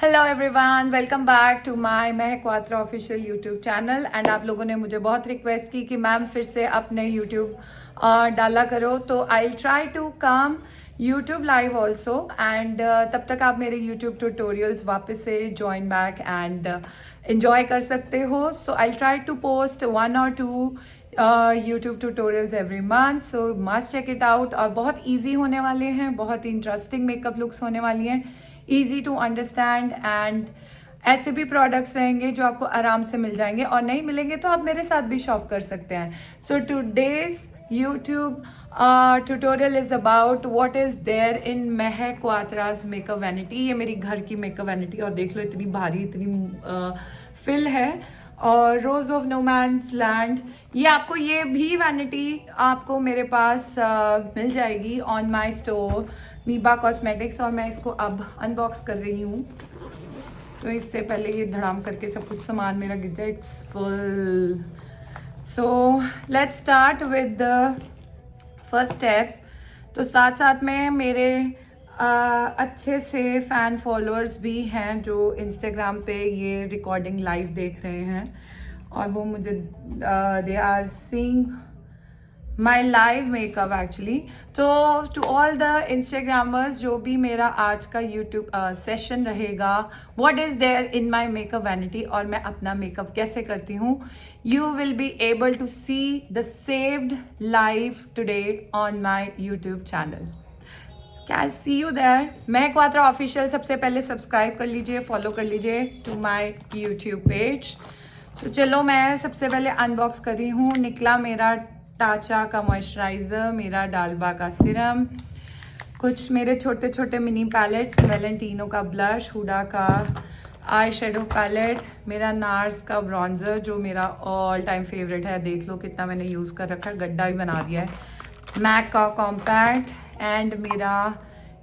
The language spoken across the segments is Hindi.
Hello everyone, welcome back to my Mehak Kwatra official YouTube channel. And आप लोगों ने मुझे बहुत रिक्वेस्ट की कि मैम फिर से अपने यूट्यूब डाला करो, तो I will try to come YouTube live also. And तब तक आप मेरे यूट्यूब ट्यूटोरियल्स वापस से ज्वाइन बैक एंड enjoy कर सकते हो। So I try to post 1 or 2 YouTube tutorials every month, so must check it out. और बहुत ईजी होने वाले हैं, बहुत इंटरेस्टिंग मेकअप लुक्स होने वाली हैं, ईजी टू अंडरस्टैंड। एंड ऐसे भी प्रोडक्ट्स रहेंगे जो आपको आराम से मिल जाएंगे, और नहीं मिलेंगे तो आप मेरे साथ भी शॉप कर सकते हैं। So today's YouTube tutorial is about what is there in Mehak Kwatra's makeup vanity. ये मेरी घर की मेकअप वैनिटी, और देख लो इतनी भारी, इतनी फिल है। और rose of no man's land, ये आपको ये भी वैनिटी आपको मेरे पास मिल जाएगी ऑन माई स्टोर नीबा कॉस्मेटिक्स। और मैं इसको अब अनबॉक्स कर रही हूँ, तो इससे पहले ये धड़ाम करके सब कुछ सामान मेरा गिर जाए। It's full. So let's start with the first step. तो साथ साथ में मेरे अच्छे से फ़ैन फॉलोअर्स भी हैं जो इंस्टाग्राम पे ये रिकॉर्डिंग लाइव देख रहे हैं, और वो मुझे they are seeing my live makeup actually. तो टू ऑल द इंस्टाग्रामर्स, जो भी मेरा आज का यूट्यूब सेशन रहेगा, what is there in my makeup vanity और मैं अपना मेकअप कैसे करती हूँ, you will be able to see the saved live today on my YouTube channel. Can see you there. Mehak Kwatra official सबसे पहले सब्सक्राइब कर लीजिए, फॉलो कर लीजिए टू माई यूट्यूब पेज। तो चलो मैं सबसे पहले अनबॉक्स कर रही हूँ। निकला मेरा टाचा का मॉइस्चराइज़र, मेरा डालबा का सिरम, कुछ मेरे छोटे छोटे मिनी पैलेट्स, वैलेंटिनो का ब्लश, हुडा का आई शेडो पैलेट, मेरा नार्स का ब्रॉन्ज़र जो मेरा ऑल टाइम फेवरेट है, देख लो कितना मैंने यूज़ कर रखा है, गड्ढा भी बना दिया है, मैक का कॉम्पैक्ट, एंड मेरा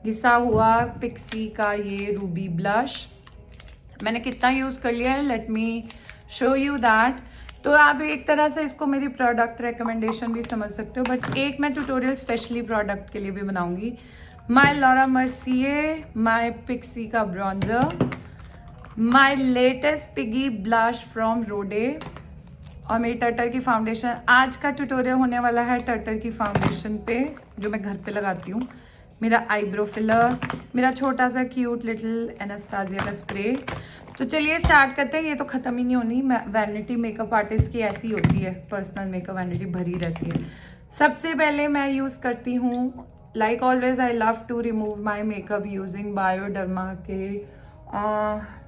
घिसा हुआ पिक्सी का ये रूबी ब्लश। मैंने कितना यूज़ कर लिया है, let me show you that. तो आप एक तरह से इसको मेरी प्रोडक्ट रिकमेंडेशन भी समझ सकते हो, बट एक मैं ट्यूटोरियल स्पेशली प्रोडक्ट के लिए भी बनाऊंगी। माय लॉरा मर्सिए, माय पिक्सी का bronzer, my latest piggy blush from रोडे, और मेरी टर्टर की फाउंडेशन। आज का ट्यूटोरियल होने वाला है टर्टर की फाउंडेशन पे, जो मैं घर पे लगाती हूँ। मेरा आईब्रो फिलर, मेरा छोटा सा क्यूट लिटिल एनास्तासिया का स्प्रे। तो चलिए स्टार्ट करते हैं। ये तो ख़त्म ही नहीं होनी, वैनिटी मेकअप आर्टिस्ट की ऐसी होती है, पर्सनल मेकअप वैनिटी भरी रहती है। सबसे पहले मैं यूज़ करती हूँ, like always I love to remove my makeup using Bioderma के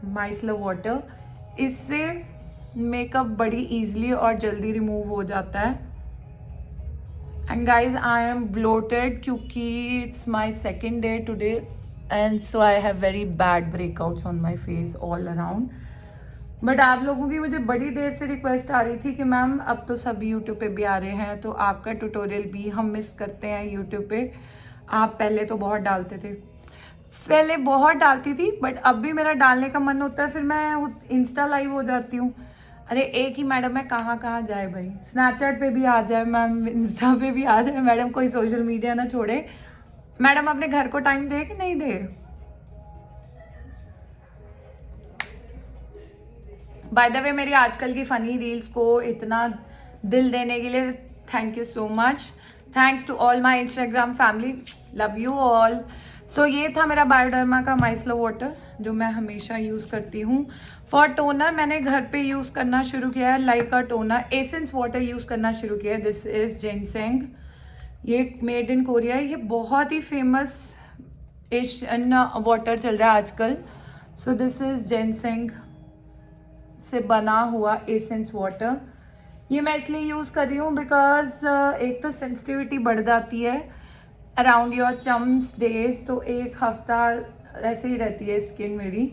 माइसलर वाटर। इससे मेकअप बड़ी ईजिली और जल्दी रिमूव हो जाता है। And guys I am bloated क्योंकि it's my second day today, and so I have very bad breakouts on my face all around. But आप लोगों की मुझे बड़ी देर से रिक्वेस्ट आ रही थी कि मैम अब तो सब यूट्यूब पे भी आ रहे हैं, तो आपका ट्यूटोरियल भी हम मिस करते हैं यूट्यूब पे। आप पहले तो बहुत डालते थे, पहले बहुत डालती थी, बट अब भी मेरा डालने का मन होता है, फिर मैं इंस्टा लाइव हो जाती हूँ। अरे एक ही मैडम है, कहाँ कहाँ जाए भाई। स्नैपचैट पे भी आ जाए मैम, इंस्टा पे भी आ जाए मैडम, कोई सोशल मीडिया ना छोड़े। मैडम अपने घर को टाइम दे कि नहीं दे। बाय द वे, मेरी आजकल की फ़नी रील्स को इतना दिल देने के लिए thank you so much. Thanks to all my Instagram family, love you all. So ये था मेरा बायोडर्मा का माइसलर वाटर, जो मैं हमेशा यूज़ करती हूँ। फॉर टोनर मैंने घर पे यूज़ करना शुरू किया है, लाइक अ टोनर एसेंस वाटर यूज़ करना शुरू किया है। दिस इज़ जिनसेंग, ये मेड इन कोरिया है। ये बहुत ही फेमस एशियन वाटर चल रहा है आजकल। सो दिस इज़ जिनसेंग से बना हुआ एसेंस वाटर। ये मैं इसलिए यूज़ कर रही हूँ बिकॉज एक तो सेंसिटिविटी बढ़ जाती है अराउंड योर चम्स डेज, तो एक हफ्ता ऐसे ही रहती है स्किन मेरी,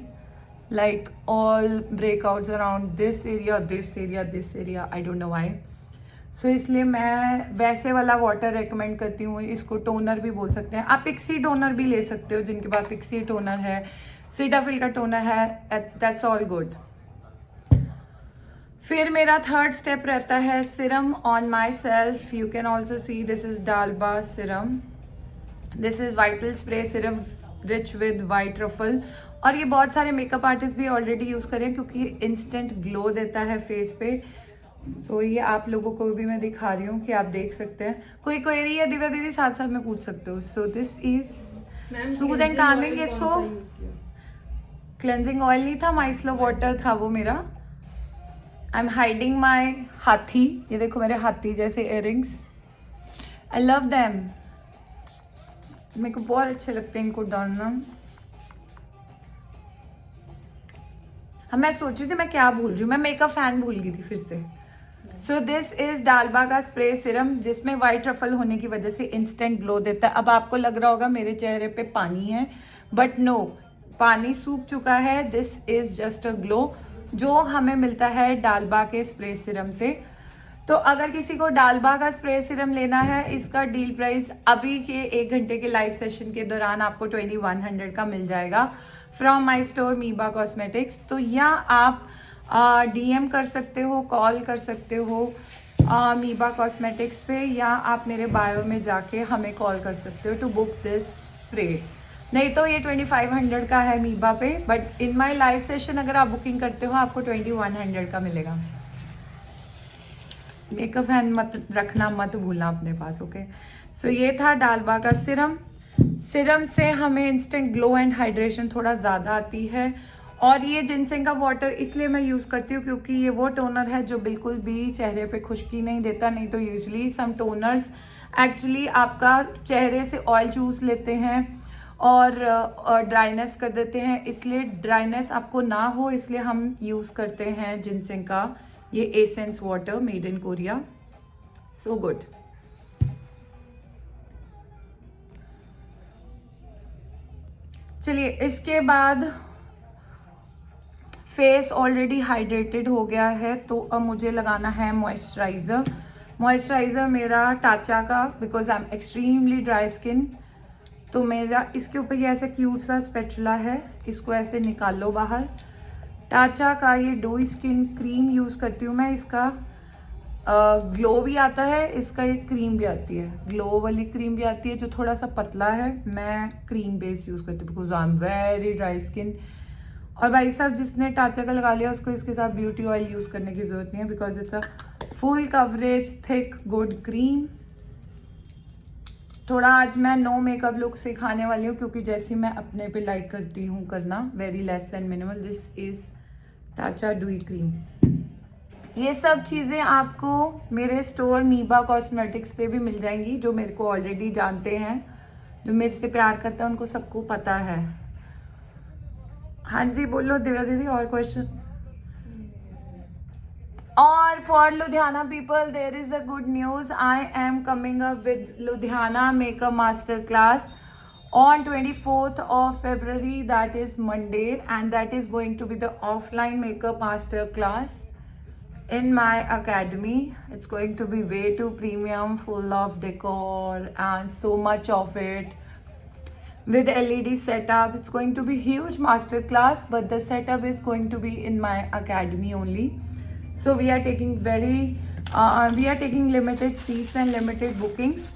like all breakouts around this area this area this area, I don't know why. So इसलिए मैं वैसे वाला वाटर रेकमेंड करती हूँ। इसको टोनर भी बोल सकते हैं आप, पिक्सी टोनर भी ले सकते हो, जिनके पास पिक्सी टोनर है, सीटाफिल का टोनर है, दैट्स ऑल गुड। फिर मेरा थर्ड स्टेप रहता है serum on my self. You can also see this is Dalba serum, this is vital spray serum rich with white truffle. और ये बहुत सारे मेकअप आर्टिस्ट भी ऑलरेडी यूज़ करें क्योंकि इंस्टेंट ग्लो देता है फेस पे। सो ये आप लोगों को भी मैं दिखा रही हूँ कि आप देख सकते हैं। कोई क्वेरी है दिव्या दीदी साथ साथ में पूछ सकते हो। So this is Sood and Kameng. इसको क्लेंजिंग ऑयल नहीं था, माइसलो वाटर था वो मेरा। आई एम हाइडिंग माई हाथी। ये देखो मेरे हाथी जैसे इयररिंग्स, आई लव दैम। मेरे को बहुत अच्छे लगते हैं इनको डालना। हाँ, मैं सोच रही थी मैं क्या भूल रही हूँ, मैं मेकअप फैन भूल गई थी फिर से। सो दिस इज डालबा का स्प्रे सिरम जिसमें वाइट ट्रफल होने की वजह से इंस्टेंट ग्लो देता है। अब आपको लग रहा होगा मेरे चेहरे पे पानी है, बट नो, पानी सूख चुका है। This is just a glow जो हमें मिलता है डालबा के स्प्रे सिरम से। तो अगर किसी को डालबा का स्प्रे सिरम लेना है, इसका डील प्राइस अभी के 1 घंटे के लाइव सेशन के दौरान आपको 2100 का मिल जाएगा फ्रॉम माई स्टोर मीबा कॉस्मेटिक्स। तो यहाँ आप DM कर सकते हो, कॉल कर सकते हो मीबा कॉस्मेटिक्स पे, या आप मेरे बायो में जाके हमें कॉल कर सकते हो टू बुक दिस स्प्रे। नहीं तो ये 2500 का है मीबा पे, but in my live session अगर आप बुकिंग करते हो आपको 2100 का मिलेगा। मेकअप फैन मत रखना, मत भूलना अपने पास, ओके। सो ये था डालबा का सिरम। सिरम से हमें इंस्टेंट ग्लो एंड हाइड्रेशन थोड़ा ज़्यादा आती है। और ये जिनसेंग का वाटर इसलिए मैं यूज़ करती हूँ क्योंकि ये वो टोनर है जो बिल्कुल भी चेहरे पे खुश्की नहीं देता। नहीं तो यूजुअली सम टोनर्स एक्चुअली आपका चेहरे से ऑयल चूस लेते हैं और ड्राइनेस कर देते हैं। इसलिए ड्राइनेस आपको ना हो इसलिए हम यूज़ करते हैं जिनसेंग का ये essence water made in Korea. So good. चलिए, इसके बाद फेस ऑलरेडी हाइड्रेटेड हो गया है तो अब मुझे लगाना है मॉइस्चराइज़र। मॉइस्चराइज़र मेरा टाचा का, because I am extremely dry skin. तो मेरा इसके ऊपर ये ऐसा क्यूट सा स्पैचुला है, इसको ऐसे निकाल लो बाहर। टाचा का ये डो स्किन क्रीम यूज़ करती हूँ मैं। इसका ग्लो भी आता है, इसका एक क्रीम भी आती है, ग्लो वाली क्रीम भी आती है जो थोड़ा सा पतला है। मैं क्रीम बेस यूज़ करती हूँ because I am very dry skin. और भाई साहब जिसने टाचा का लगा लिया उसको इसके साथ ब्यूटी ऑयल यूज़ करने की ज़रूरत नहीं है because it's a full coverage thick good cream. थोड़ा आज मैं नो मेकअप लुक सिखाने वाली हूँ क्योंकि जैसे मैं अपने पे लाइक करती हूँ करना, very less and minimal. This is Tatcha dewy cream. ये सब चीज़ें आपको मेरे स्टोर मीबा कॉस्मेटिक्स पे भी मिल जाएंगी। जो मेरे को ऑलरेडी जानते हैं, जो मेरे से प्यार करते हैं, उनको सबको पता है। हाँ जी बोलो दिव्या दीदी, और क्वेश्चन? और for Ludhiana people there is a good news. I am coming up with Ludhiana makeup master class on 24th of February, that is Monday, and that is going to be the offline makeup master class in my academy. It's going to be way too premium, full of decor and so much of it with LED setup. It's going to be huge master class, but the setup is going to be in my academy only. So we are taking limited seats and limited bookings.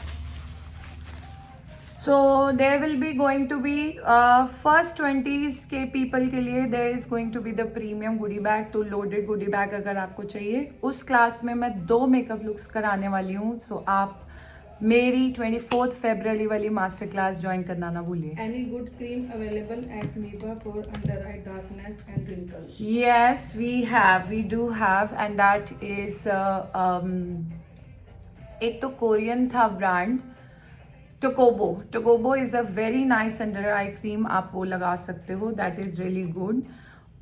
So there will be going to be first 20K people के लिए there is going to be the premium goodie bag, तो loaded goodie bag अगर आपको चाहिए। उस क्लास में मैं 2 मेकअप लुक्स कराने वाली हूँ। सो आप मेरी 24th February वाली मास्टर क्लास ज्वाइन करना ना भूलिए। Any good cream available at Miba for under eye darkness and wrinkles? Yes, we do have, and that is एक तो कोरियन था brand Tocobo is a very nice under eye cream, आप वो लगा सकते हो, दैट इज़ रियली गुड।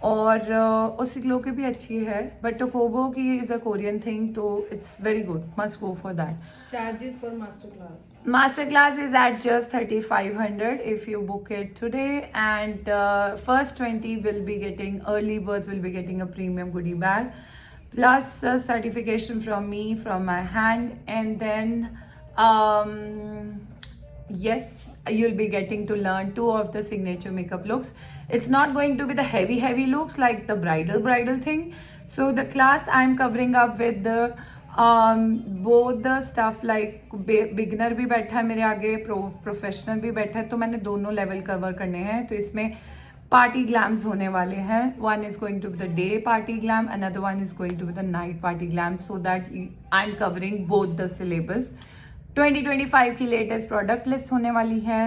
और उसकी ग्लो की भी अच्छी है, बट टोकोबो की इज़ अ कोरियन थिंग, तो it's very good, must go for that. Charges for master class? Master class is at just 3500 if you book it today, and first 20 will be getting, early birds will be getting a premium goodie bag plus a certification from me, from my hand, and then yes, you'll be getting to learn 2 of the signature makeup looks. It's not going to be the heavy looks like the bridal thing. So the class I'm covering up with the both the stuff like beginner भी बैठा है मेरे आगे, प्रोफेशनल भी बैठा है, तो मैंने दोनों लेवल कवर करने हैं। तो इसमें पार्टी ग्लैम्स होने वाले हैं. One is going to be the day party glam, another one is going to be the night party glam, so that I am covering both the syllabus. 2025 की लेटेस्ट प्रोडक्ट लिस्ट होने वाली है,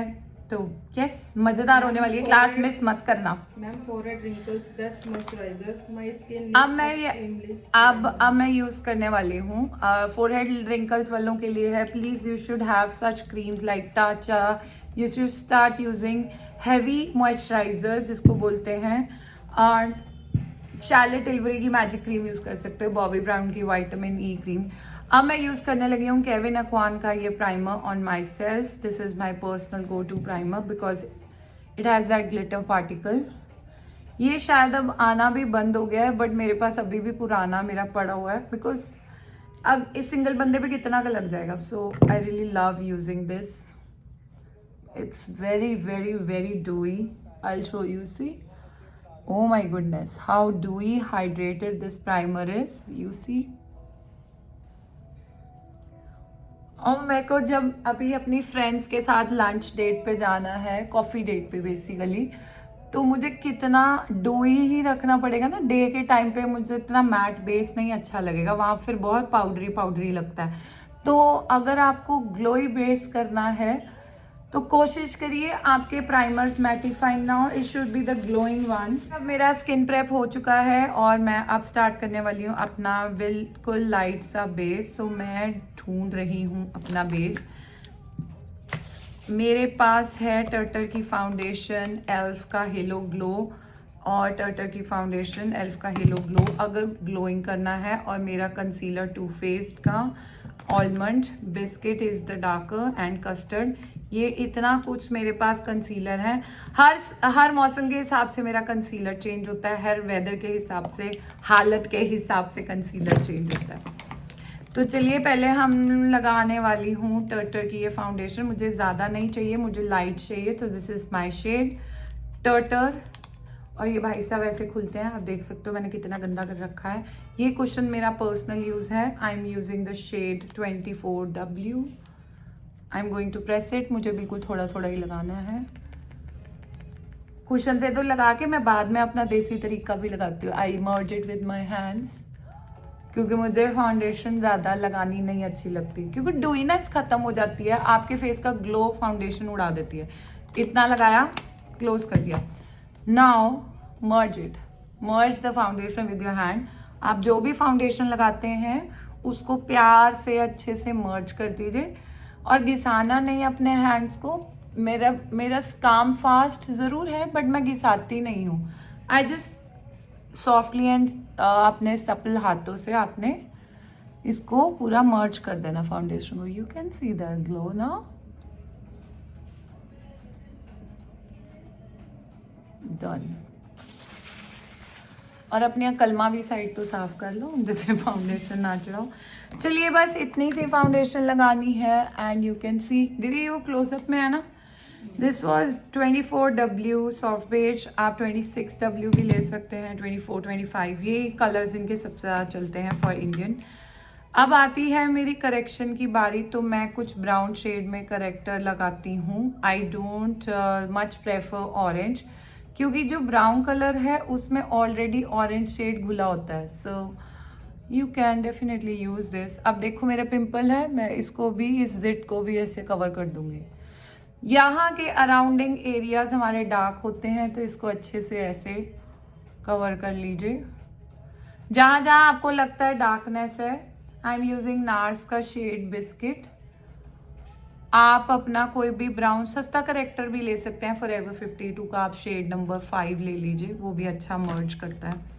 तो यस मजेदार होने वाली है. क्लास मिस मत करना. Ma'am forehead wrinkles best moisturiser, my skin अब मैं यूज करने वाली हूँ. फोरहेड रिंकल्स वालों के लिए है. Please you should have such creams like Tatcha. You should start using heavy moisturizer जिसको बोलते हैं. और चार्लोट टिलबरी की मैजिक क्रीम यूज कर सकते हो, बॉबी ब्राउन की विटामिन ई क्रीम. अब मैं यूज करने लगी हूँ केविन एक्वान का ये primer on my self. This is my personal go to primer because it has that glitter particle. ये शायद अब आना भी बंद हो गया है, बट मेरे पास अभी भी पुराना मेरा पड़ा हुआ है, बिकॉज अब इस सिंगल बंदे पे कितना का लग जाएगा. So I really love using this. It's very very very dewy. I'll show you, see. Oh my goodness, how dewy hydrated this primer is. You see. और मेरे को जब अभी अपनी फ्रेंड्स के साथ लंच डेट पे जाना है, कॉफ़ी डेट पे बेसिकली, तो मुझे कितना डोई ही रखना पड़ेगा ना. डे के टाइम पे मुझे इतना मैट बेस नहीं अच्छा लगेगा, वहाँ फिर बहुत पाउडरी पाउडरी लगता है. तो अगर आपको ग्लोई बेस करना है तो कोशिश करिए आपके प्राइमर्स मैटिफाइंग ना हो. It should be the glowing one. अब मेरा स्किन प्रेप हो चुका है और मैं अब स्टार्ट करने वाली हूँ अपना बिल्कुल लाइट सा बेस. सो मैं ढूंढ रही हूँ अपना बेस. मेरे पास है टर्टर की फाउंडेशन एल्फ का हेलो ग्लो, और टर्टर की फाउंडेशन एल्फ का हेलो ग्लो अगर ग्लोइंग करना है, और मेरा कंसीलर टू फेस्ड का almond biscuit is the darker and custard. ये इतना कुछ मेरे पास कंसीलर है. हर मौसम के हिसाब से मेरा कंसीलर चेंज होता है, हर वेदर के हिसाब से, हालत के हिसाब से कंसीलर चेंज होता है. तो चलिए पहले हम लगाने वाली हूँ टर्टर की ये फाउंडेशन. मुझे ज़्यादा नहीं चाहिए, मुझे लाइट चाहिए. तो दिस इज़ माई शेड टर्टर. और ये भाई साहब ऐसे खुलते हैं, आप देख सकते हो मैंने कितना गंदा कर रखा है. ये कुशन मेरा पर्सनल यूज़ है. I am using the shade 24W. I am going to press it. मुझे बिल्कुल थोड़ा थोड़ा ही लगाना है. कुशन से तो लगा के मैं बाद में अपना देसी तरीका भी लगाती हूँ. I merge it with my hands, क्योंकि मुझे फाउंडेशन ज़्यादा लगानी नहीं अच्छी लगती, क्योंकि डूइनेस ख़त्म हो जाती है. आपके फेस का ग्लो फाउंडेशन उड़ा देती है. इतना लगाया, क्लोज कर दिया. Now merge it. Merge the foundation with your hand. आप जो भी फाउंडेशन लगाते हैं उसको प्यार से अच्छे से मर्ज कर दीजिए, और घिसाना नहीं अपने हैंड्स को. मेरा काम फास्ट ज़रूर है, बट मैं घिसाती नहीं हूँ. आई जस्ट सॉफ्टली एंड अपने सपल हाथों से आपने इसको पूरा मर्ज कर देना फाउंडेशन को. You can see the glow now. Done. और अपनी कलमा भी साइड तो साफ कर लो, जिससे फाउंडेशन ना चढ़ाओ. चलिए बस इतनी सी फाउंडेशन लगानी है. एंड यू कैन सी, दीदी वो क्लोजअप में है ना. This was 24W soft beige. आप 26W भी ले सकते हैं, 24, 25. ये कलर्स इनके सबसे ज़्यादा चलते हैं फॉर इंडियन. अब आती है मेरी करेक्शन की बारी. तो मैं कुछ ब्राउन शेड में करेक्टर लगाती हूँ. I don't much prefer orange, क्योंकि जो ब्राउन कलर है उसमें ऑलरेडी ऑरेंज शेड घुला होता है. So you can definitely use this. अब देखो मेरा पिंपल है, मैं इसको भी, इस जिट को भी ऐसे कवर कर दूंगी. यहाँ के अराउंडिंग एरियाज हमारे डार्क होते हैं, तो इसको अच्छे से ऐसे कवर कर लीजिए. जहाँ जहाँ आपको लगता है डार्कनेस है. आई एम यूजिंग नार्स का शेड बिस्किट. आप अपना कोई भी ब्राउन सस्ता करेक्टर भी ले सकते हैं. फॉरएवर 52 का आप शेड नंबर 5 ले लीजिए, वो भी अच्छा मर्ज करता है.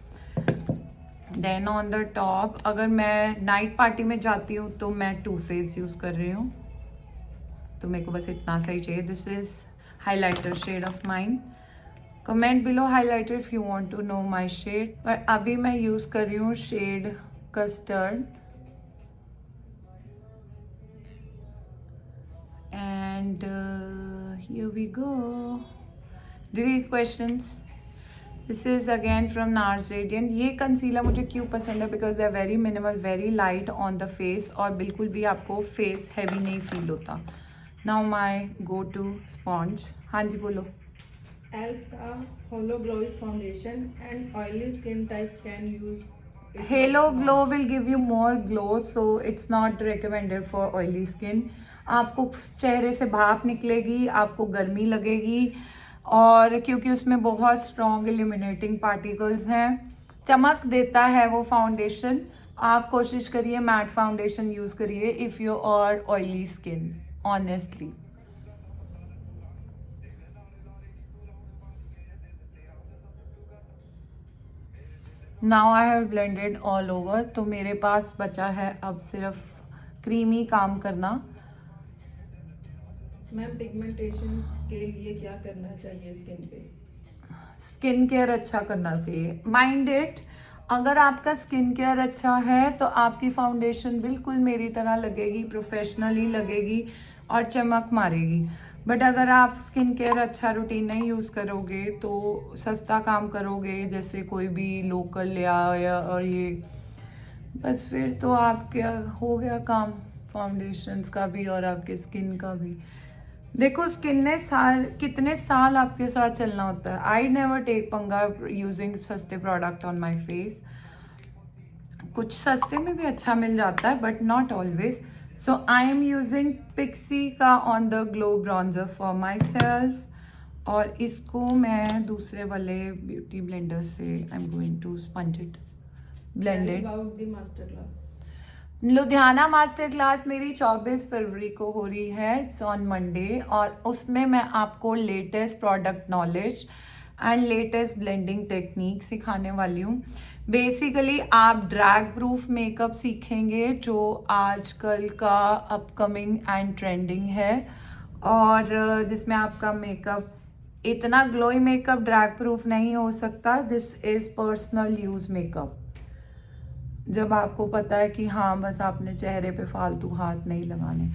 देन ऑन द टॉप, अगर मैं नाइट पार्टी में जाती हूँ तो मैं टू फेस यूज़ कर रही हूँ, तो मेरे को बस इतना सा ही चाहिए. This is highlighter shade of mine. Comment below highlighter if you want to know my shade. पर अभी मैं यूज़ कर रही हूँ shade custard. And here we go. Didi questions? This is again from NARS Radiant. ये कंसीलर मुझे क्यों पसंद है? Because they are very minimal, very light on the face, और बिल्कुल भी आपको फेस हैवी नहीं फील होता. Now my go to sponge. हाँ जी बोलो. एल्फ का Halo Glow foundation and oily skin type can use Halo Glow will give you more glow, so it's not recommended for oily skin. आपको चेहरे से भाप निकलेगी, आपको गर्मी लगेगी, और क्योंकि उसमें बहुत स्ट्रॉन्ग इल्यूमिनेटिंग पार्टिकल्स हैं, चमक देता है वो फाउंडेशन। आप कोशिश करिए मैट फाउंडेशन यूज़ करिए if you are oily skin, honestly. Now I have blended all over, तो मेरे पास बचा है अब सिर्फ क्रीमी काम करना। मैम पिगमेंटेशन के लिए क्या करना चाहिए स्किन पे? स्किन केयर अच्छा करना चाहिए, माइंड इट। अगर आपका स्किन केयर अच्छा है तो आपकी फाउंडेशन बिल्कुल मेरी तरह लगेगी, प्रोफेशनली लगेगी और चमक मारेगी। बट अगर आप स्किन केयर अच्छा रूटीन नहीं यूज़ करोगे तो सस्ता काम करोगे, जैसे कोई भी लोकल ले आया और ये, बस फिर तो आपके हो गया काम फाउंडेशंस का भी और आपके स्किन का भी। देखो स्किन ने कितने साल आपके साथ चलना होता है। आई नेवर टेक पंगा यूजिंग सस्ते प्रोडक्ट ऑन माई फेस। कुछ सस्ते में भी अच्छा मिल जाता है but not always. So I am using Pixi का on the glow bronzer for myself, और इसको मैं दूसरे वाले ब्यूटी ब्लेंडर से I am going to sponge it blended. About the master class, Ludhiana master class मेरी 24 फरवरी को हो रही है, इट्स ऑन मंडे, और उसमें मैं आपको latest product knowledge and latest blending technique सिखाने वाली हूँ। बेसिकली आप ड्रैग प्रूफ मेकअप सीखेंगे जो आजकल का अपकमिंग एंड ट्रेंडिंग है, और जिसमें आपका मेकअप इतना ग्लोई मेकअप ड्रैग प्रूफ नहीं हो सकता। This is personal use makeup, जब आपको पता है कि हाँ बस आपने चेहरे पे फालतू हाथ नहीं लगाने।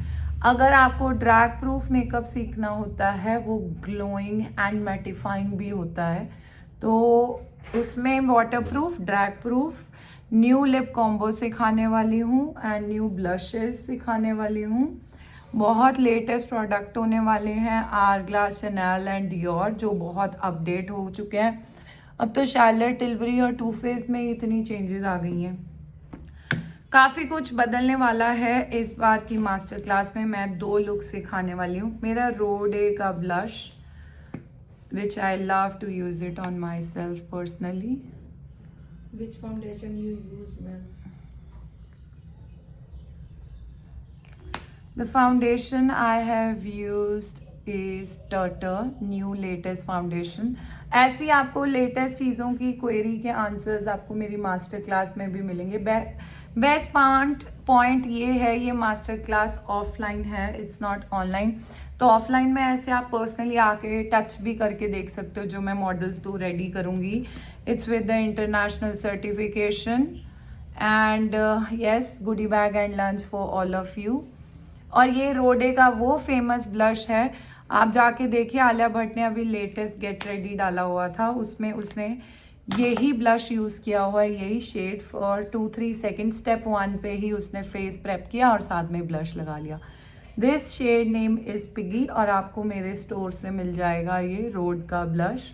अगर आपको ड्रैग प्रूफ मेकअप सीखना होता है, वो ग्लोइंग एंड मैटिफाइंग भी होता है, तो उसमें water proof, drag proof, new lip combo सिखाने वाली हूँ एंड न्यू ब्लशेस सिखाने वाली हूँ। बहुत लेटेस्ट प्रोडक्ट होने वाले हैं, आरग्लास, शैनल एंड डियोर, जो बहुत अपडेट हो चुके हैं। अब तो शार्लेट टिल्बरी और टू फेस में इतनी चेंजेस आ गई हैं। काफ़ी कुछ बदलने वाला है इस बार की मास्टर क्लास में। मैं 2 लुक सिखाने वाली हूँ। मेरा रोडे का blush, which I love to use it on my self personally. Which foundation you use ma'am? The foundation I have used is Turtle new latest foundation. ऐसी आपको लेटेस्ट चीज़ों की क्वेरी के आंसर्स आपको मेरी मास्टर क्लास में भी मिलेंगे। बेस्ट पॉइंट ये है, ये मास्टर क्लास ऑफलाइन है, इट्स नॉट ऑनलाइन। तो ऑफलाइन में ऐसे आप पर्सनली आके टच भी करके देख सकते हो, जो मैं मॉडल्स तो रेडी करूँगी। It's with the international certification and yes, goodie bag and lunch for all of you. और ये रोडे का वो फेमस ब्लश है, आप जाके देखिए, आलिया भट्ट ने अभी लेटेस्ट गेट रेडी डाला हुआ था, उसमें उसने यही ब्लश यूज़ किया हुआ है, यही शेड फॉर 2-3 सेकेंड। स्टेप 1 पे ही उसने फेस प्रेप किया और साथ में ब्लश लगा लिया। This shade name is piggy, और आपको मेरे स्टोर से मिल जाएगा ये रोड का ब्लश।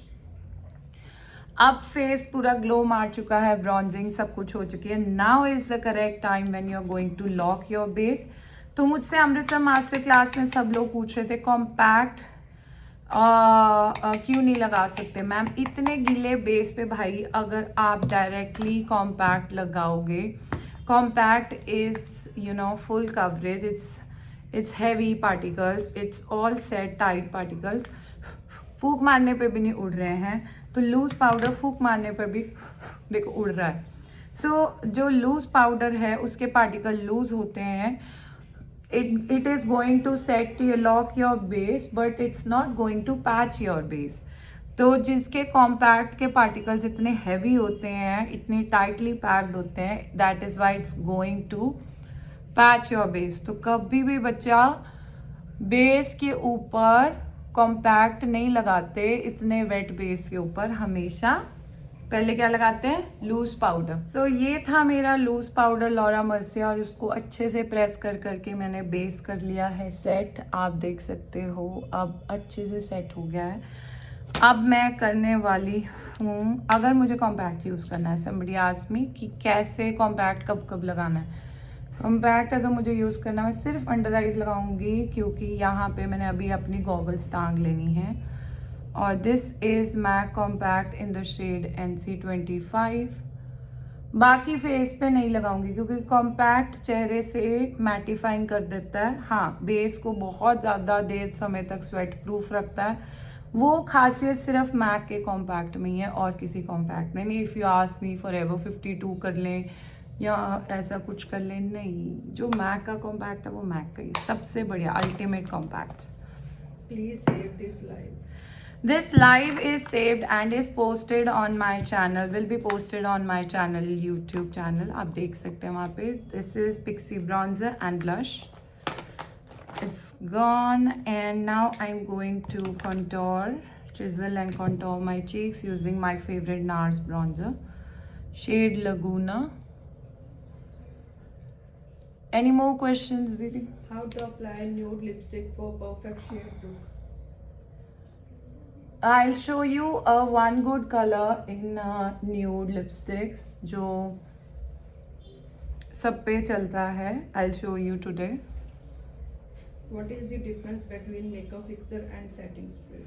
अब फेस पूरा ग्लो मार चुका है, ब्रॉन्जिंग सब कुछ हो चुकी है। Now is the correct time when you are going to lock your base. तो मुझसे अमृतसर मास्टर क्लास में सब लोग पूछ रहे थे कॉम्पैक्ट क्यों नहीं लगा सकते मैम इतने गीले बेस पे। भाई अगर आप डायरेक्टली कॉम्पैक्ट लगाओगे, compact is you know full coverage, it's heavy particles, it's all set tight particles, फूक मारने पे भी नहीं उड़ रहे हैं। तो लूज पाउडर फूक मारने पर भी देखो उड़ रहा है। सो जो लूज पाउडर है उसके पार्टिकल लूज होते हैं। It is going to lock your base, but it's not going to patch your base. तो जिसके कॉम्पैक्ट के पार्टिकल्स इतने हैवी होते हैं, इतने टाइटली पैक्ड होते हैं, that is why it's going to patch your base. तो कभी भी बच्चा बेस के ऊपर कॉम्पैक्ट नहीं लगाते, इतने वेट बेस के ऊपर हमेशा पहले क्या लगाते हैं, लूज पाउडर। सो ये था मेरा लूज पाउडर लॉरा मर्सिय, और इसको अच्छे से प्रेस कर करके मैंने बेस कर लिया है सेट। आप देख सकते हो अब अच्छे से सेट हो गया है। अब मैं करने वाली हूँ, अगर मुझे कॉम्पैक्ट यूज़ करना है, somebody asked me कि कैसे कॉम्पैक्ट कब कब लगाना है। कॉम्पैक्ट अगर मुझे यूज़ करना है, मैं सिर्फ अंडर आइज लगाऊंगी क्योंकि यहाँ पे मैंने अभी अपनी गॉगल्स टांग लेनी है। और this is MAC compact in the shade NC25। बाकी फेस पे नहीं लगाऊंगी क्योंकि कॉम्पैक्ट चेहरे से मैटिफाइंग कर देता है। हाँ, बेस को बहुत ज़्यादा देर समय तक स्वेट प्रूफ रखता है। वो खासियत सिर्फ मैक के कॉम्पैक्ट में ही है और किसी कॉम्पैक्ट में नहीं। If you ask me forever 52 कर लें या ऐसा कुछ कर लें, नहीं। जो मैक का कॉम्पैक्ट है वो मैक का ही सबसे बढ़िया ultimate compacts. Please save this live. This live is saved and is posted on my channel, will be posted on my channel, YouTube channel. आप देख सकते हैं वहाँ पे। This is Pixie bronzer and blush. It's gone and now I'm going to contour, chisel and contour my cheeks using my favorite NARS bronzer, shade Laguna. Any more questions, Didi? How to apply nude lipstick for perfect shade look? I'll show you one good color in nude lipsticks जो सब पे चलता है. I'll show you today. What is the difference between makeup fixer and setting spray?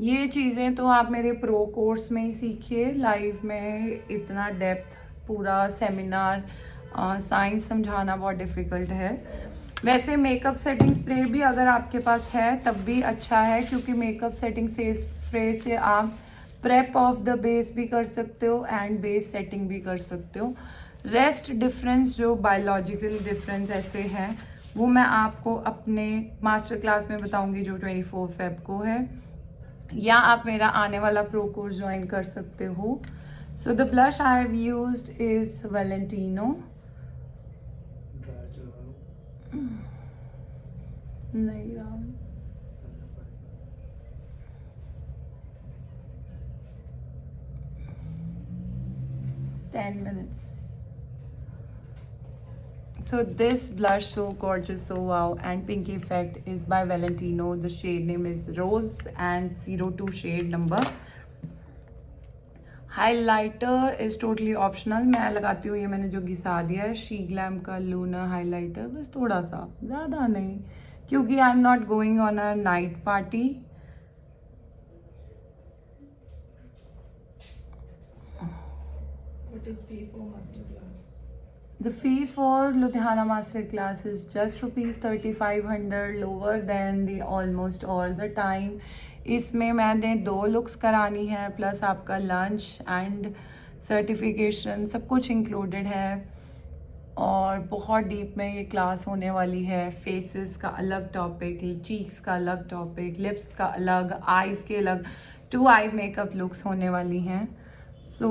ये चीज़ें तो आप मेरे प्रो कोर्स में ही सीखिए. लाइव में इतना डेप्थ पूरा सेमिनार साइंस समझाना बहुत डिफ़िकल्ट है. वैसे मेकअप सेटिंग स्प्रे भी अगर आपके पास है तब भी अच्छा है क्योंकि मेकअप सेटिंग से स्प्रे से आप प्रेप ऑफ द बेस भी कर सकते हो एंड बेस सेटिंग भी कर सकते हो. रेस्ट डिफरेंस जो बायोलॉजिकल डिफरेंस ऐसे हैं वो मैं आपको अपने मास्टर क्लास में बताऊंगी जो 24 फेब को है, या आप मेरा आने वाला प्रो कोर्स ज्वाइन कर सकते हो. So the blush I have used is Valentino. नहीं Ram, minutes. So this blush, so gorgeous, so wow, and Pinky Effect is by Valentino. The shade name is Rose and 02 shade number. Highlighter is totally optional. मैं लगाती हूँ ये मैंने जो घिसा दिया है शी ग्लैम का लूना हाइलाइटर, बस थोड़ा सा, ज़्यादा नहीं, क्योंकि I am not going on a night party. What is fee for master class? The fees for Ludhiana Master Class is just rupees 3500, lower than the almost all the time. इसमें मैंने 2 लुक्स करानी है प्लस आपका लंच एंड सर्टिफिकेशन सब कुछ इंक्लूडेड है. और बहुत डीप में ये क्लास होने वाली है. फेसेस का अलग टॉपिक, चीक्स का अलग टॉपिक, लिप्स का अलग, आईज के अलग, 2 आई मेकअप लुक्स होने वाली हैं. सो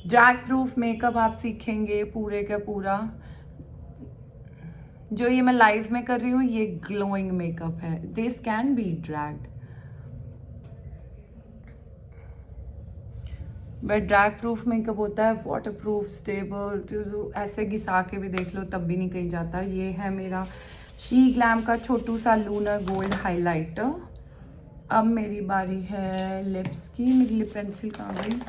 ड्रैग प्रूफ मेकअप आप सीखेंगे पूरे का पूरा. जो ये मैं लाइव में कर रही हूँ ये ग्लोइंग मेकअप है. This can be dragged, but drag proof makeup होता है वाटर प्रूफ, स्टेबल, तो ऐसे घिसा के भी देख लो तब भी नहीं कहीं जाता. ये है मेरा शी ग्लैम का छोटू सा लूनर गोल्ड हाइलाइटर. अब मेरी बारी है लिप्स की. मेरी लिप पेंसिल कहाँ गई?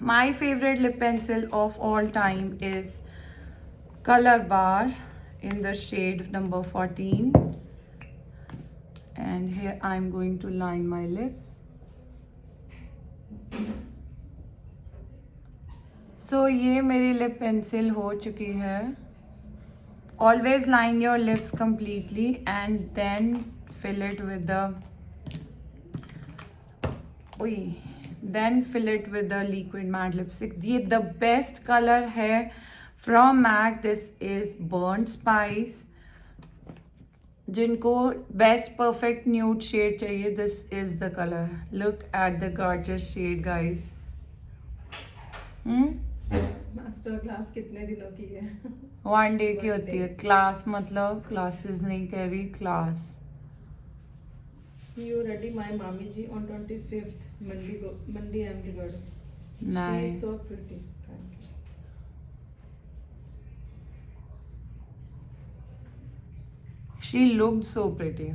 My favorite lip pencil of all time is Color Bar in the shade number 14. And here I'm going to line my lips. So ये मेरी lip pencil हो चुकी है. Always line your lips completely and then fill it with the then fill it with the liquid matte lipstick. ये the best color है from MAC. This is Burnt Spice. जिनको best perfect nude shade चाहिए, this is the color. Look at the gorgeous shade, guys. Master class कितने दिनों की है? 1 day की होती है. क्लास मतलब क्लासेस नहीं कह रही, class. You ready my mami ji on 25th Mandi Amrigad. Nice. She is so pretty. Thank you. She looked so pretty.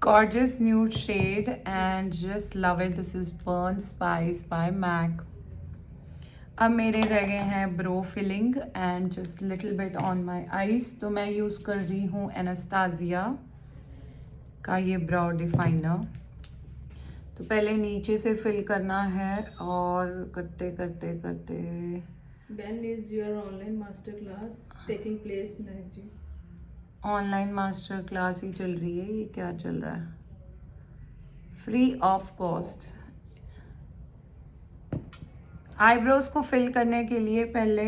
Gorgeous nude shade and just love it. This is Burn Spice by MAC. अब मेरे रह गए हैं brow filling and just little bit on my eyes. तो मैं यूज़ कर रही हूँ एनास्टासिया का ये ब्रो डिफाइनर. तो पहले नीचे से फिल करना है और करते करते करते. When is your online master class taking place, Mehak ji? Online master class ही चल रही है. ये क्या चल रहा है? Free of cost. आईब्रोज को फिल करने के लिए पहले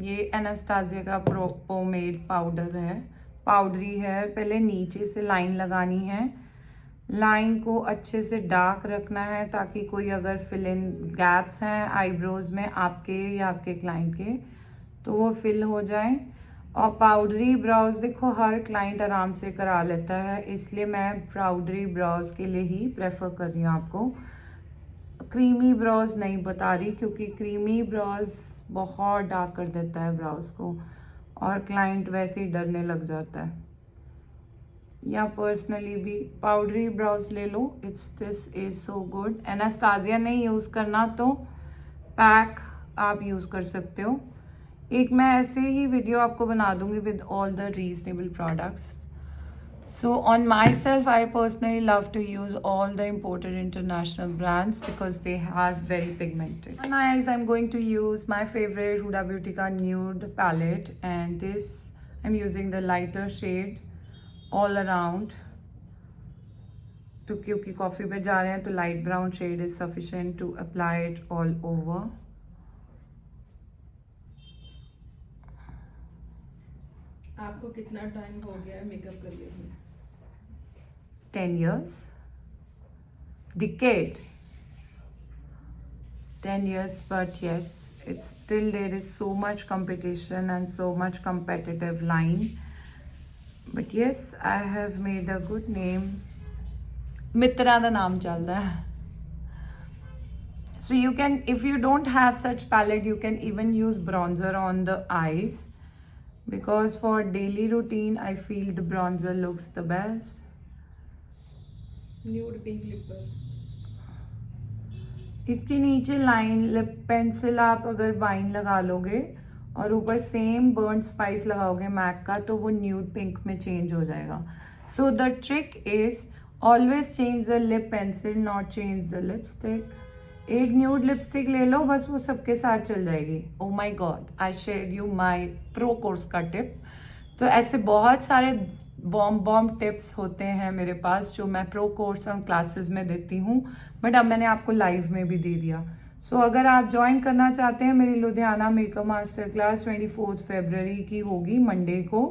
ये एनास्टासिया का पोमेड पाउडर है, पाउडरी है. पहले नीचे से लाइन लगानी है. लाइन को अच्छे से डार्क रखना है ताकि कोई अगर फिल इन गैप्स हैं आईब्रोज में आपके या आपके क्लाइंट के तो वो फिल हो जाए. और पाउडरी ब्राउज देखो हर क्लाइंट आराम से करा लेता है, इसलिए मैं पाउडरी ब्राउज के लिए ही प्रेफर कर रही हूँ आपको. क्रीमी ब्राउज नहीं बता रही क्योंकि क्रीमी ब्राउज बहुत डार्क कर देता है ब्राउज को और क्लाइंट वैसे ही डरने लग जाता है. या पर्सनली भी पाउडरी ब्राउज ले लो. This is so good. Anastasia नहीं यूज़ करना तो पैक आप यूज़ कर सकते हो. एक मैं ऐसे ही वीडियो आपको बना दूंगी with all the reasonable products. So on my self I personally love to use all the imported international brands because they are very pigmented. On my eyes I'm going to use my favorite Huda Beauty का nude palette and this I'm using the lighter shade all around. तो क्योंकि कॉफ़ी पे जा रहे हैं तो light brown shade is sufficient to apply it all over. आपको कितना टाइम हो गया है मेकअप करने में? 10 years. Decade. 10 years, but yes, it's still there is so much competition and so much competitive line. But yes, I have made a good name. मित्रा ਦਾ ਨਾਮ ਚੱਲਦਾ ਹੈ. So you can, if you don't have such palette, you can even use bronzer on the eyes. Because for daily routine, I feel the bronzer looks the best. Nude pink lipper. इसके नीचे लाइन लिप पेंसिल आप अगर वाइन लगा लोगे और ऊपर सेम बर्न्ड स्पाइस लगाओगे मैक का तो वो न्यूड पिंक में चेंज हो जाएगा. So the trick is always change the lip pencil, not change the lipstick. एक न्यूड लिपस्टिक ले लो बस, वो सबके साथ चल जाएगी. Oh my God, I shared you my pro course का टिप. तो ऐसे बहुत सारे बॉम्ब टिप्स होते हैं मेरे पास जो मैं प्रो कोर्स और क्लासेस में देती हूँ, बट अब मैंने आपको लाइव में भी दे दिया. सो अगर आप ज्वाइन करना चाहते हैं मेरी लुधियाना मेकअप मास्टर क्लास 24 फरवरी की होगी मंडे को.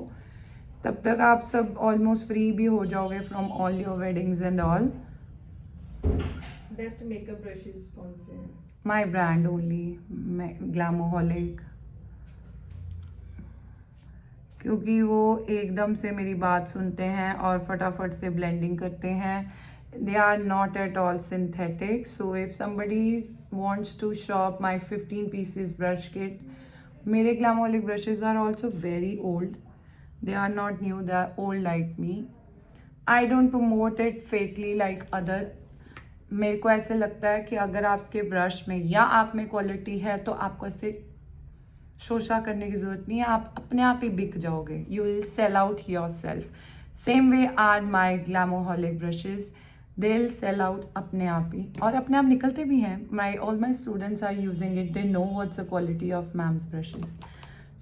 तब तक आप सब ऑलमोस्ट फ्री भी हो जाओगे from all your weddings and all. Best makeup brushes कौन से हैं? माई ब्रांड ओनली, ग्लैमोहॉलिक, क्योंकि वो एकदम से मेरी बात सुनते हैं और फटाफट से ब्लेंडिंग करते हैं. They are not at all synthetic. So if somebody wants to shop my 15 pieces brush kit, मेरे ग्लैमोहॉलिक brushes are also very old. They are not new, they are old like me. I don't promote it fakely like other. मेरे को ऐसे लगता है कि अगर आपके ब्रश में या आप में क्वालिटी है तो आपको ऐसे शोशा करने की ज़रूरत नहीं है. आप अपने आप ही बिक जाओगे. You will sell out yourself. Same way are my Glamoholic brushes. They will sell out अपने आप ही और अपने आप निकलते भी हैं. All my students are using it. They know what's the quality of ma'am's brushes.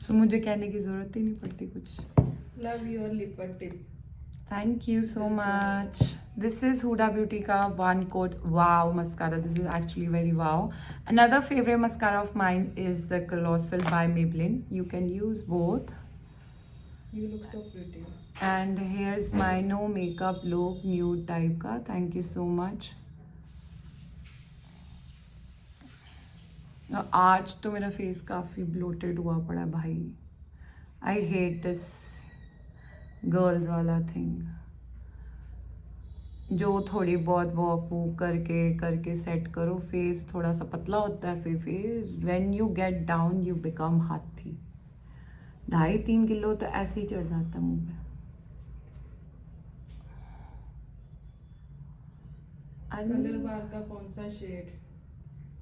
So मुझे कहने की ज़रूरत ही नहीं पड़ती कुछ. लव योर लिपर tip. Thank you so much. This is Huda Beauty ka One Coat Wow mascara. This is actually very wow. Another favorite mascara of mine is the Colossal by Maybelline. You can use both. You look so pretty. And here's my no makeup look nude type ka. Thank you so much. आज तो मेरा फेस काफ़ी ब्लोटेड हुआ पड़ा भाई. I hate this गर्ल्स वाला थिंग जो थोड़ी बहुत वॉक वूक करके सेट करो. फेस थोड़ा सा पतला होता है फिर when you get down you become हाथी. 2.5-3 किलो तो ऐसे ही चढ़ जाता है मुंह पे. कलर बार का कौन सा shade?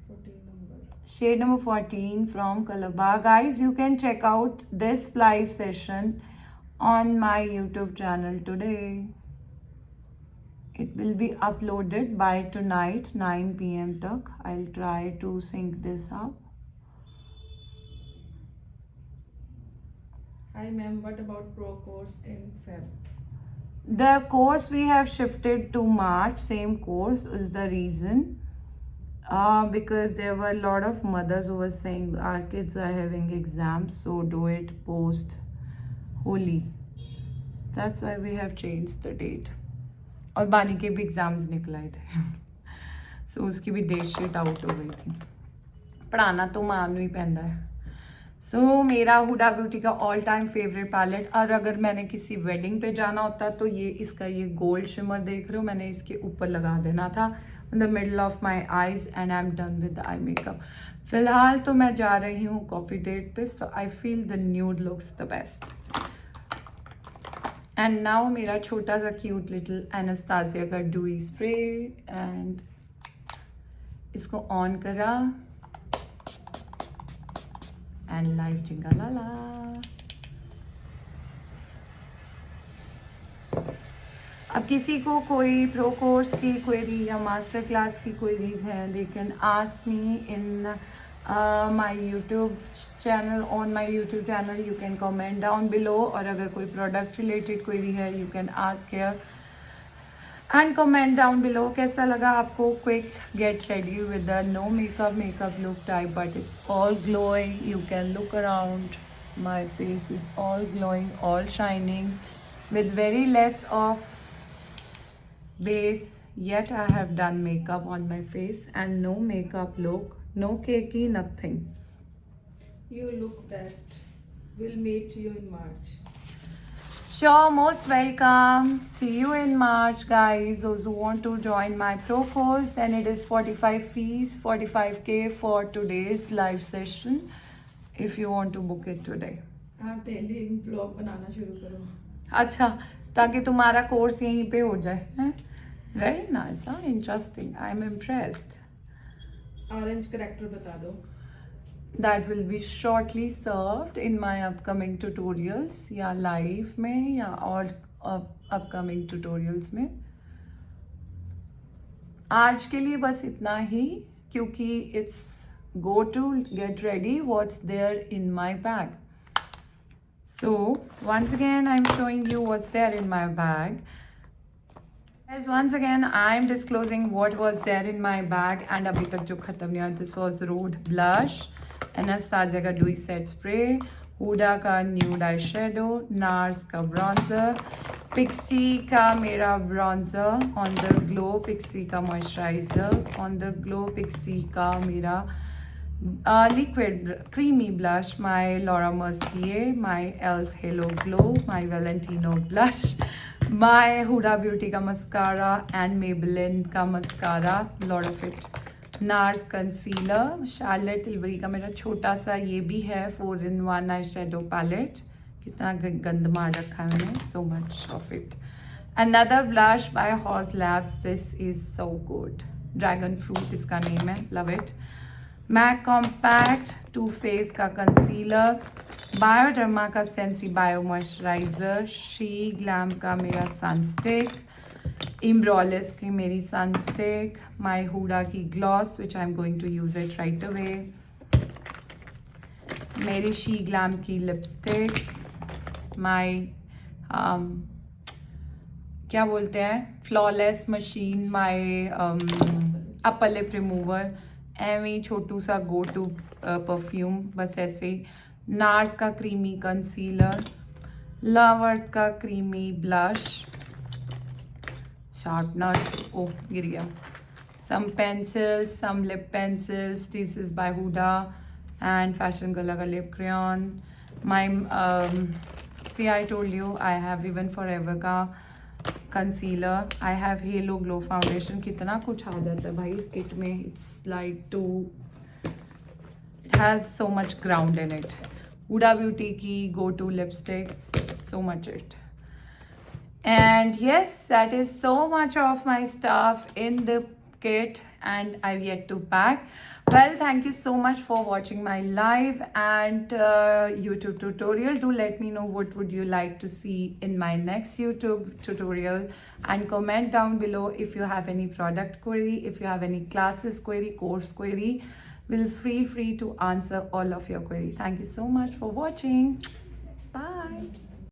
14 number. Shade number 14 from Color Bar. Guys, you can check out this live session on my YouTube channel today. It will be uploaded by tonight 9 p.m. tak. I'll try to sync this up. Hi ma'am, what about pro course in Feb? The course we have shifted to March, same course is the reason. Because there were a lot of mothers who were saying our kids are having exams, so do it post Holi. That's why we have changed the date. और बानी के भी एग्ज़ाम्स निकल आए थे सो उसकी भी डेट शीट आउट हो गई थी पढ़ाना तो मां ही पैंदा है सो मेरा हुडा ब्यूटी का ऑल टाइम फेवरेट पैलेट और अगर मैंने किसी वेडिंग पे जाना होता तो ये इसका ये गोल्ड शिमर देख रहे हो मैंने इसके ऊपर लगा देना था in the middle of my eyes and I am done with the eye makeup फिलहाल तो मैं जा रही हूँ कॉफ़ी डेट पे so I feel the nude looks the best and now मेरा छोटा सा क्यूट लिटिल एनास्तासिया का डूई स्प्रे एंड इसको ऑन करा एंड लाइव चिंगा लाला अब किसी को कोई प्रो कोर्स की क्वेरी या मास्टर क्लास की क्वेरीज हैं they can ask me in my YouTube channel on my YouTube channel you can comment down below और अगर कोई product related query है you can ask here and comment down below कैसा लगा आपको quick get ready with the no makeup look type but it's all glowing you can look around my face is all glowing all shining with very less of base yet I have done makeup on my face and no makeup look no cakey nothing. You look best. We'll meet you in March. Sure, most welcome. See you in March, guys. Those who want to join my pro course, then it is 45 fees, 45k for today's live session. If you want to book it today. आप डेली ब्लॉग बनाना शुरू करो. अच्छा ताकि तुम्हारा कोर्स यहीं पे हो जाए. Very nice, huh? Interesting. I'm impressed. Orange character बता दो. That will be shortly served in my upcoming tutorials या live में या और upcoming tutorials में. आज के लिए बस इतना ही क्योंकि it's go to get ready what's there in my bag. So once again I'm showing you what's there in my bag. As once again I'm disclosing what was there in my bag and अभी तक जो खत्म नहीं हुआ this was Rhode blush, Anastasia का dewy set spray, Huda का nude eyeshadow, NARS का bronzer, Pixie का मेरा bronzer, On the Glow Pixie का moisturizer, On the Glow Pixie का मेरा liquid creamy blush, my Laura Mercier, my e.l.f. Halo Glow, my Valentino blush, my Huda Beauty का mascara and Maybelline का mascara, lot of it. NARS concealer, Charlotte Tilbury का मेरा छोटा सा ये भी है 4-in-1 eye shadow palette. कितना गंद मार रखा है मैंने, so much of it. Another blush by Haus Labs, this is so good. Dragon Fruit इसका name है, love it. MAC Compact Too Faced का concealer, Bioderma का Sensi Bio Moisturizer, She Glam का मेरा Sunstick, Embrolis की मेरी Sunstick, my Huda की Gloss which I'm going to use it right away, मेरी She Glam की Lipsticks, my क्या बोलते हैं Flawless Machine, my upper lip remover, एवी छोटू सा गो टू परफ्यूम बस ऐसे ही. नार्स का क्रीमी कंसीलर, लवर्थ का क्रीमी ब्लश, शार्पनर ओ गिर गया, some pencils, some lip pencils, this is by Huda and fashion girl का lip crayon, my see I told you I have even forever का concealer, I have Halo Glow foundation. कितना कुछ आ जाता है भाई इस किट में, it's like to it has so much ground in it. Huda beauty की गो to lipsticks, so much it. And yes that is so much of my stuff in the kit and I've yet to pack. Well, thank you so much for watching my live and YouTube tutorial. Do let me know what would you like to see in my next YouTube tutorial, and comment down below if you have any product query, if you have any classes query, course query. Will feel free to answer all of your query. Thank you so much for watching. Bye.